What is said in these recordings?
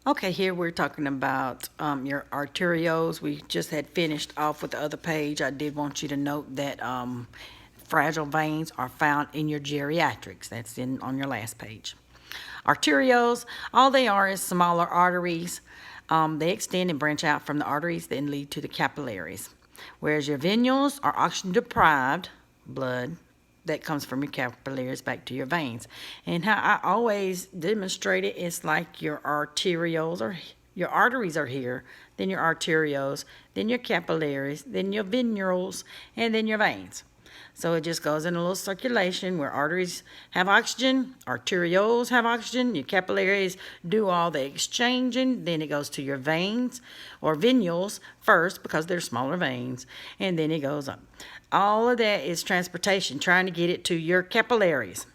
Okay, here we're talking about your arterioles. We just had finished off with the other page. I did want you to note that fragile veins are found in your geriatrics. That's on your last page. Arterioles, all they are is smaller arteries. They extend and branch out from the arteries, then lead to the capillaries. Whereas your venules are oxygen-deprived blood that comes from your capillaries back to your veins. And how I always demonstrate it, it's like your arterioles or your arteries are here, then your arterioles, then your capillaries, then your venules, and then your veins. So it just goes in a little circulation where arteries have oxygen, arterioles have oxygen, your capillaries do all the exchanging, then it goes to your veins or venules first because they're smaller veins, and then it goes up. All of that is transportation, trying to get it to your capillaries.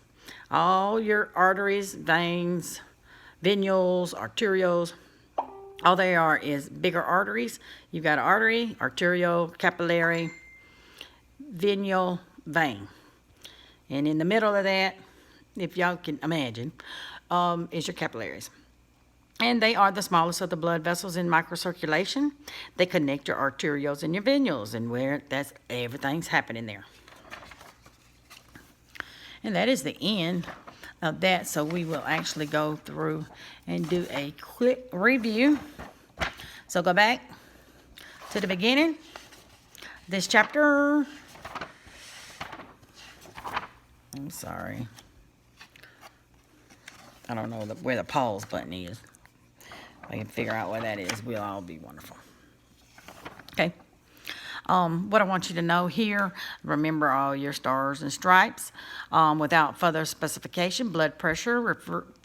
All your arteries, veins, venules, arterioles, all they are is bigger arteries. You've got an artery, arteriole, capillary, venule, vein. And in the middle of that, if y'all can imagine, is your capillaries. And they are the smallest of the blood vessels in microcirculation. They connect your arterioles and your venules, and where everything's happening there. And that is the end of that. So we will actually go through and do a quick review. So go back to the beginning. This chapter. I'm sorry. I don't know where the pause button is. If I can figure out where that is, we'll all be wonderful. Okay. What I want you to know here, remember all your stars and stripes. Without further specification, blood pressure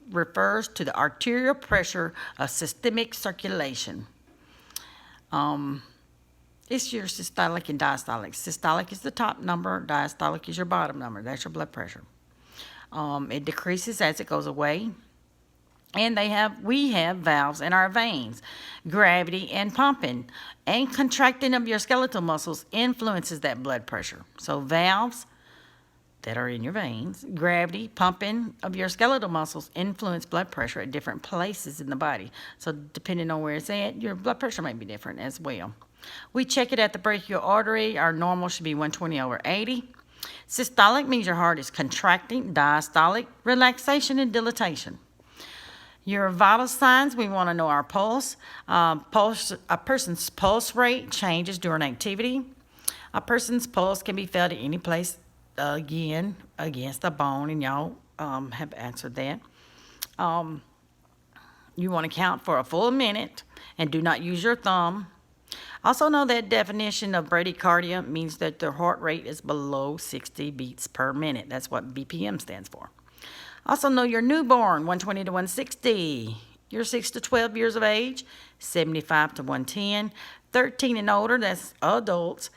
refers to the arterial pressure of systemic circulation. It's your systolic and diastolic. Systolic is the top number, diastolic is your bottom number. That's your blood pressure. It decreases as it goes away. And we have valves in our veins. Gravity and pumping and contracting of your skeletal muscles influences that blood pressure. So valves that are in your veins, gravity, pumping of your skeletal muscles influence blood pressure at different places in the body. So depending on where it's at, your blood pressure may be different as well. We check it at the brachial artery. Our normal should be 120/80. Systolic means your heart is contracting. Diastolic, relaxation and dilatation. Your vital signs, we want to know our pulse. A person's pulse rate changes during activity. A person's pulse can be felt at any place, again, against the bone, and y'all have answered that. You want to count for a full minute and do not use your thumb. Also know that definition of bradycardia means that the heart rate is below 60 beats per minute. That's what BPM stands for. Also know your newborn, 120/160. You're 6 to 12 years of age, 75/110. 13 and older, that's adults.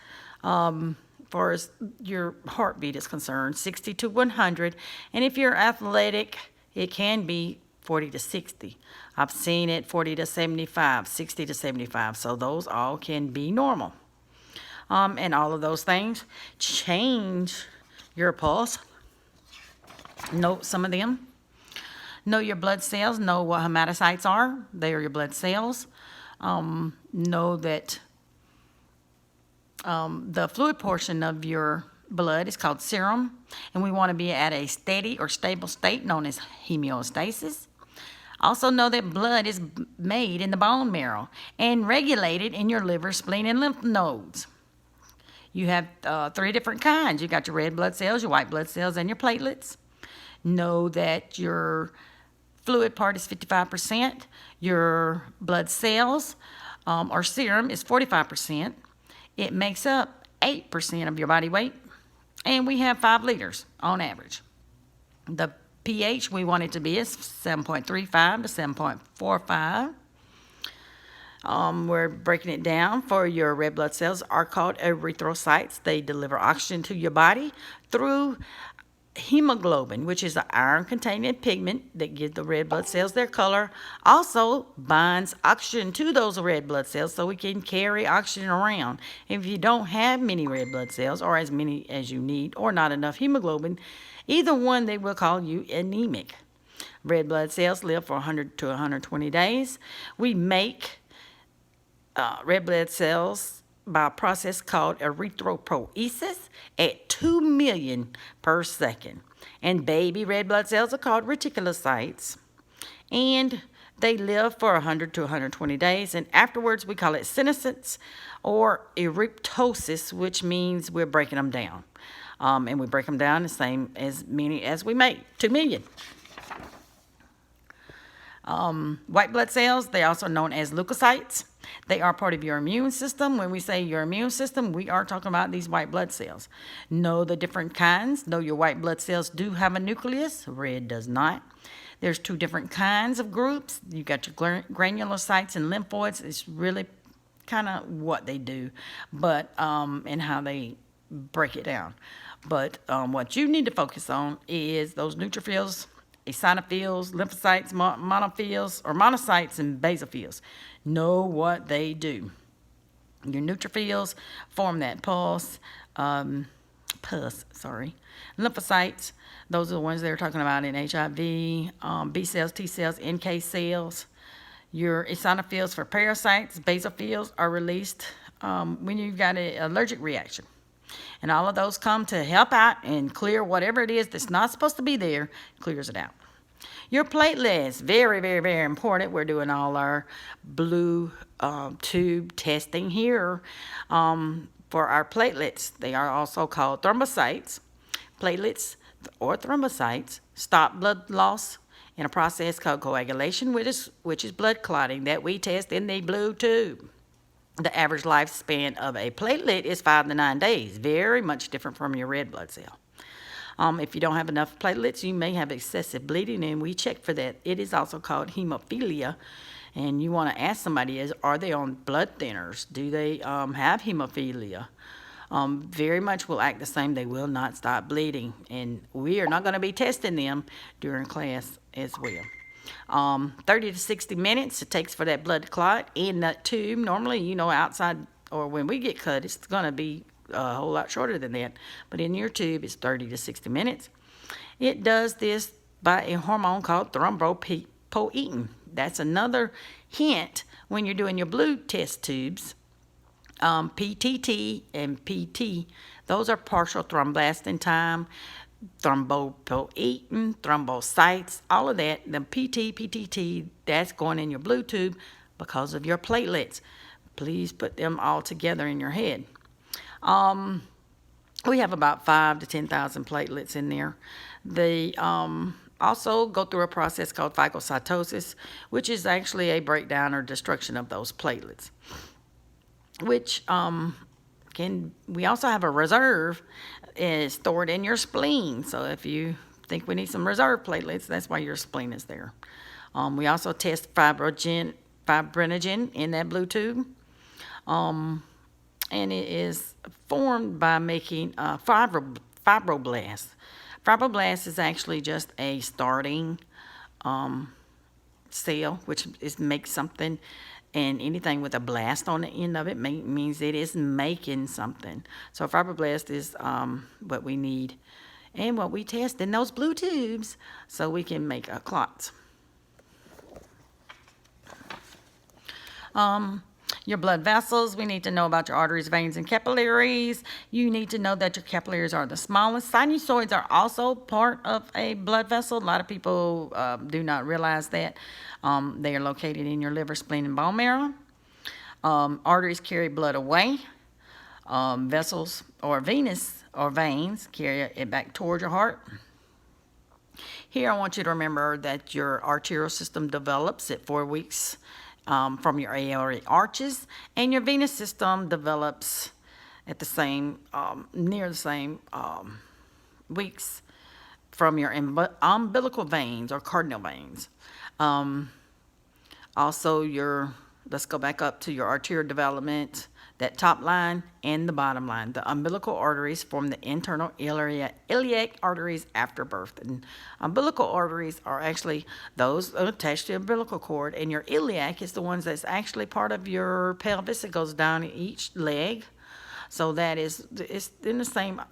Far as your heartbeat is concerned, 60/100. And if you're athletic, it can be 40/60. I've seen it 40/75, 60/75. So those all can be normal. And all of those things change your pulse. Note some of them. Know your blood cells. Know what hematocytes are. They are your blood cells. Know that the fluid portion of your blood is called serum, and we want to be at a steady or stable state known as homeostasis. Also know that blood is made in the bone marrow and regulated in your liver, spleen, and lymph nodes. You have 3 different kinds. You got your red blood cells, your white blood cells, and your platelets. Know that your fluid part is 55%. Your blood cells or serum is 45%. It makes up 8% of your body weight. And we have 5 liters on average. The pH we want it to be is 7.35 to 7.45. We're breaking it down. For your red blood cells are called erythrocytes. They deliver oxygen to your body through hemoglobin, which is an iron-containing pigment that gives the red blood cells their color. Also binds oxygen to those red blood cells so we can carry oxygen around. If you don't have many red blood cells, or as many as you need, or not enough hemoglobin, either one, they will call you anemic. Red blood cells live for 100 to 120 days. We make red blood cells by a process called erythropoiesis at 2 million per second. And baby red blood cells are called reticulocytes. And they live for 100 to 120 days. And afterwards, we call it senescence or eryptosis, which means we're breaking them down. And we break them down the same as many as we make, 2 million. White blood cells, they're also known as leukocytes. They are part of your immune system. When we say your immune system, we are talking about these white blood cells. Know the different kinds. Know your white blood cells do have a nucleus. Red does not. There's 2 different kinds of groups. You got your granulocytes and lymphoids. It's really kind of what they do, but and how they break it down. But what you need to focus on is those neutrophils, eosinophils, lymphocytes, monophils, or monocytes, and basophils. Know what they do. Your neutrophils form that pus. Lymphocytes, those are the ones they're talking about in HIV, B cells, T cells, NK cells. Your eosinophils for parasites, basophils are released when you've got an allergic reaction. And all of those come to help out and clear whatever it is that's not supposed to be there, clears it out. Your platelets, very, very, very important. We're doing all our blue tube testing here for our platelets. They are also called thrombocytes. Platelets or thrombocytes stop blood loss in a process called coagulation, which is blood clotting that we test in the blue tube. The average lifespan of a platelet is 5 to 9 days, very much different from your red blood cell. If you don't have enough platelets, you may have excessive bleeding, and we check for that. It is also called hemophilia, and you want to ask somebody, are they on blood thinners? Do they have hemophilia? Very much will act the same. They will not stop bleeding, and we are not going to be testing them during class as well. 30 to 60 minutes it takes for that blood to clot in that tube. Normally, outside or when we get cut, it's going to be a whole lot shorter than that. But in your tube, it's 30 to 60 minutes. It does this by a hormone called thrombopoietin. That's another hint when you're doing your blue test tubes. PTT and PT, those are partial thromblasting time. Thrombopoietin, thrombocytes, all of that. The PT, PTT, that's going in your blue tube because of your platelets. Please put them all together in your head. We have about 5 to 10,000 platelets in there. They also go through a process called phagocytosis, which is actually a breakdown or destruction of those platelets. Which we also have a reserve is stored in your spleen. So if you think we need some reserve platelets, that's why your spleen is there. We also test fibrinogen in that blue tube. And it is formed by making fibroblasts. Fibroblast is actually just a starting cell, which makes something, and anything with a blast on the end of it means it is making something. So a fibroblast is what we need and what we test in those blue tubes so we can make clots. Your blood vessels, we need to know about your arteries, veins, and capillaries. You need to know that your capillaries are the smallest. Sinusoids are also part of a blood vessel. A lot of people do not realize that. They are located in your liver, spleen, and bone marrow. Arteries carry blood away. Vessels or venous or veins carry it back toward your heart. Here I want you to remember that your arterial system develops at 4 weeks from your aortic arches, and your venous system develops at the same, near the same weeks from your umbilical veins or cardinal veins. Also, let's go back up to your arterial development, that top line and the bottom line. The umbilical arteries form the internal iliac arteries after birth. And umbilical arteries are actually those attached to the umbilical cord, and your iliac is the ones that's actually part of your pelvis. It goes down each leg. So it's in the same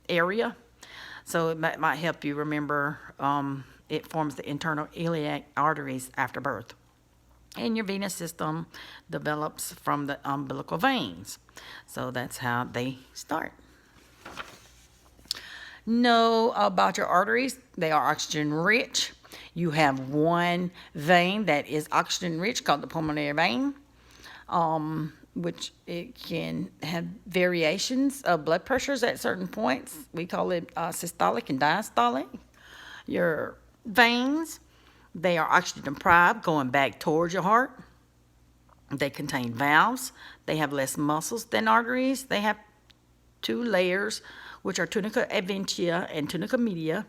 area. So it might help you remember it forms the internal iliac arteries after birth. And your venous system develops from the umbilical veins. So that's how they start. Know about your arteries. They are oxygen rich. You have one vein that is oxygen rich called the pulmonary vein, which it can have variations of blood pressures at certain points. We call it systolic and diastolic. Your veins, they are oxygen deprived going back towards your heart. They contain valves. They have less muscles than arteries. They have two layers, which are tunica adventia and tunica media.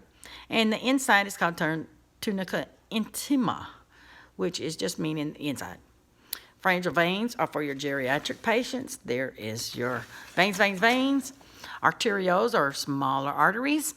And the inside is called tunica intima, which is just meaning the inside. Pharyngeal veins are for your geriatric patients. There is your veins. Arterioles are smaller arteries.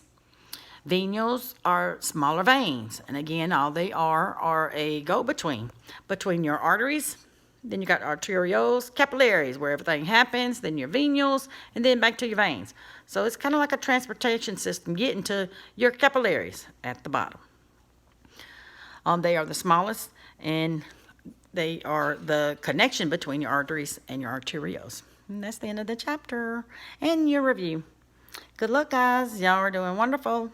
Venules are smaller veins. And again, all they are a go-between between your arteries. Then you got arterioles, capillaries, where everything happens, then your venules, and then back to your veins. So it's kind of like a transportation system getting to your capillaries at the bottom. They are the smallest, and they are the connection between your arteries and your arterioles. And that's the end of the chapter and your review. Good luck, guys. Y'all are doing wonderful.